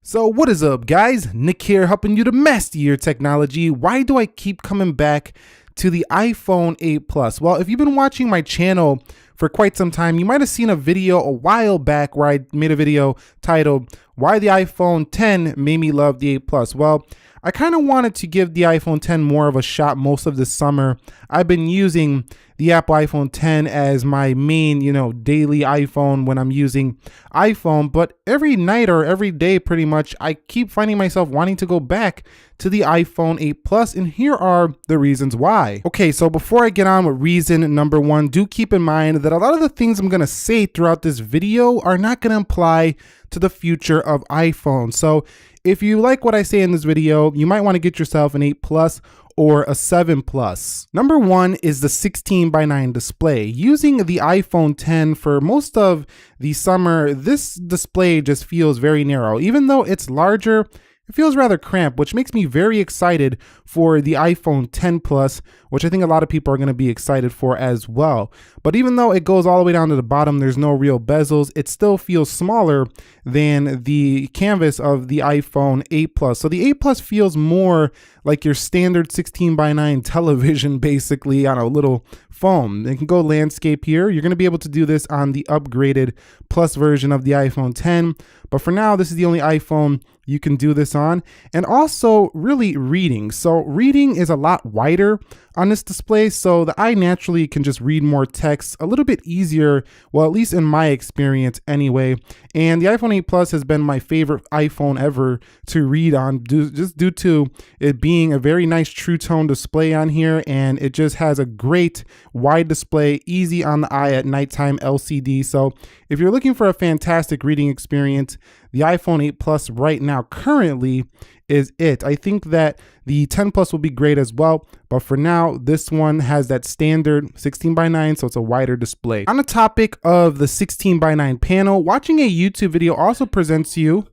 So what is up, guys? Nick here, helping you to master your technology. Why do I keep coming back to the iPhone 8 Plus? Well, if you've been watching my channel for quite some time, you might have seen a video a while back where I made a video titled Why the iPhone 10 Made Me Love the 8 Plus. Well, I kind of wanted to give the iPhone 10 more of a shot most of this summer. I've been using the Apple iPhone 10 as my main, daily iPhone when I'm using iPhone, but every night or every day pretty much, I keep finding myself wanting to go back to the iPhone 8 Plus, and here are the reasons why. Okay, so before I get on with reason number one, do keep in mind that a lot of the things I'm gonna say throughout this video are not gonna apply to the future of iPhone. So if you like what I say in this video, you might wanna get yourself an 8 Plus or a 7 Plus. Number one is the 16:9 display. Using the iPhone 10 for most of the summer, this display just feels very narrow. Even though it's larger, it feels rather cramped, which makes me very excited for the iPhone 10 Plus, which I think a lot of people are going to be excited for as well. But even though it goes all the way down to the bottom, there's no real bezels, it still feels smaller than the canvas of the iPhone 8 Plus. So the 8 Plus feels more like your standard 16:9 television, basically, on a little phone. It can go landscape here. You're going to be able to do this on the upgraded Plus version of the iPhone 10. But for now, this is the only iPhone you can do this on. And also really reading. So reading is a lot wider on this display, so the eye naturally can just read more text a little bit easier, well, at least in my experience anyway. And the iPhone 8 Plus has been my favorite iPhone ever to read on, just due to it being a very nice true tone display on here, and it just has a great wide display, easy on the eye at nighttime LCD. So if you're looking for a fantastic reading experience, the iPhone 8 Plus right now currently is it. I think that the 10 Plus will be great as well, but for now, this one has that standard 16:9, so it's a wider display. On the topic of the 16:9 panel, watching a YouTube video also presents you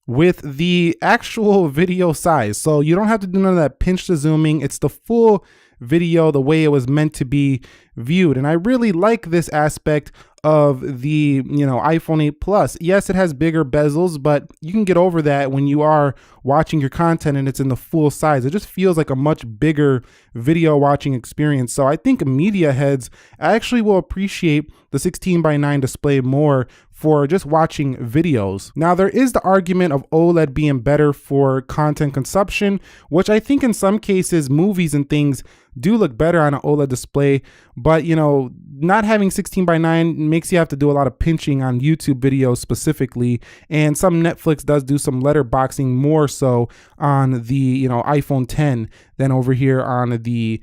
with the actual video size. So you don't have to do none of that pinch to zooming. It's the full video the way it was meant to be viewed. And I really like this aspect of the iPhone 8 Plus. Yes, it has bigger bezels, but you can get over that when you are watching your content and it's in the full size. It just feels like a much bigger video watching experience. So I think media heads actually will appreciate the 16:9 display more for just watching videos. Now, there is the argument of OLED being better for content consumption, which I think in some cases movies and things do look better on an OLED display, but not having 16:9 makes you have to do a lot of pinching on YouTube videos specifically, and some Netflix does do some letterboxing more so on the iPhone 10 than over here on the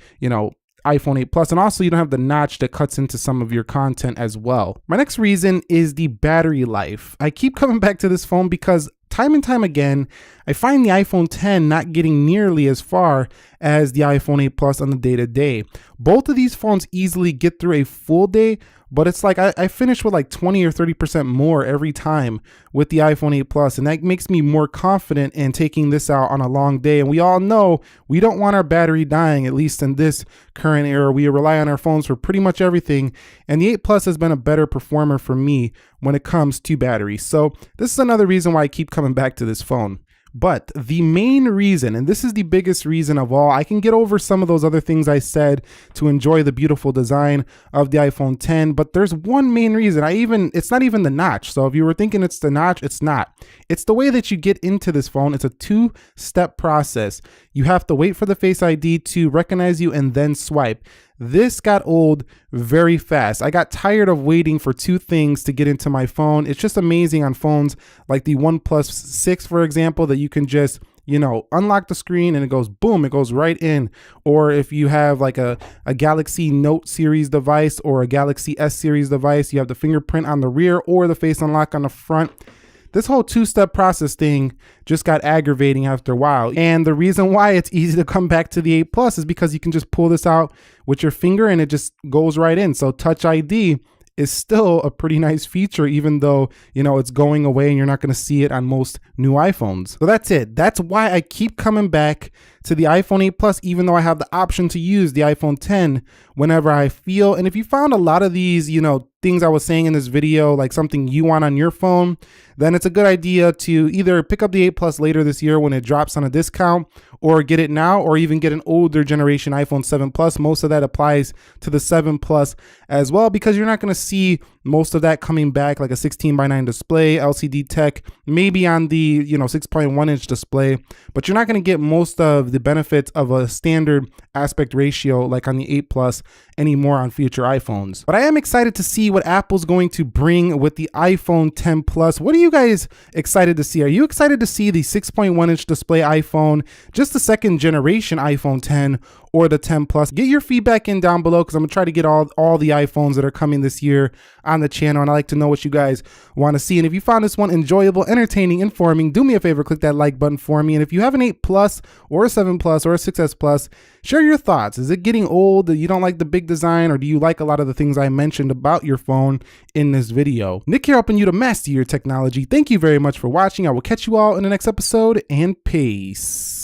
iPhone 8 Plus. And also you don't have the notch that cuts into some of your content as well. My next reason is the battery life. I keep coming back to this phone because time and time again, I find the iPhone 10 not getting nearly as far as the iPhone 8 Plus on the day-to-day. Both of these phones easily get through a full day, but it's like I finish with like 20 or 30% more every time with the iPhone 8 Plus, and that makes me more confident in taking this out on a long day. And we all know we don't want our battery dying, at least in this current era. We rely on our phones for pretty much everything, and the 8 Plus has been a better performer for me when it comes to battery. So this is another reason why I keep coming back to this phone. But the main reason, and this is the biggest reason of all, I can get over some of those other things I said to enjoy the beautiful design of the iPhone 10, but there's one main reason. It's not even the notch. So if you were thinking it's the notch, it's not. It's the way that you get into this phone. It's a two-step process. You have to wait for the Face ID to recognize you and then swipe. This got old very fast. I got tired of waiting for two things to get into my phone. It's just amazing on phones like the OnePlus 6, for example, that you can just unlock the screen and it goes boom, it goes right in. Or if you have like a Galaxy Note series device or a Galaxy S series device, you have the fingerprint on the rear or the face unlock on the front. This whole two-step process thing just got aggravating after a while. And the reason why it's easy to come back to the 8 Plus is because you can just pull this out with your finger and it just goes right in. So Touch ID is still a pretty nice feature, even though, it's going away and you're not going to see it on most new iPhones. So that's it. That's why I keep coming back to the iPhone 8 Plus, even though I have the option to use the iPhone 10 whenever I feel. And if you found a lot of these, things I was saying in this video, like something you want on your phone, then it's a good idea to either pick up the 8 Plus later this year when it drops on a discount, or get it now, or even get an older generation iPhone 7 Plus. Most of that applies to the 7 Plus as well, because you're not going to see most of that coming back, like a 16:9 display, LCD tech, maybe on the 6.1 inch display, but you're not going to get most of the benefits of a standard aspect ratio like on the 8 Plus anymore on future iPhones. But I am excited to see what Apple's going to bring with the iPhone 10 Plus. What are you guys excited to see? Are you excited to see the 6.1 inch display iPhone, just the second generation iPhone 10, or the 10 Plus? Get your feedback in down below, because I'm gonna try to get all the iPhones that are coming this year on the channel, and I like to know what you guys want to see. And if you found this one enjoyable, entertaining, informing, do me a favor, click that like button for me. And if you have an 8 Plus or a 7 Plus or a 6S Plus, share your thoughts. Is it getting old? You don't like the big design, or do you like a lot of the things I mentioned about your phone in this video? Nick here, helping you to master your technology. Thank you very much for watching. I will catch you all in the next episode, and peace.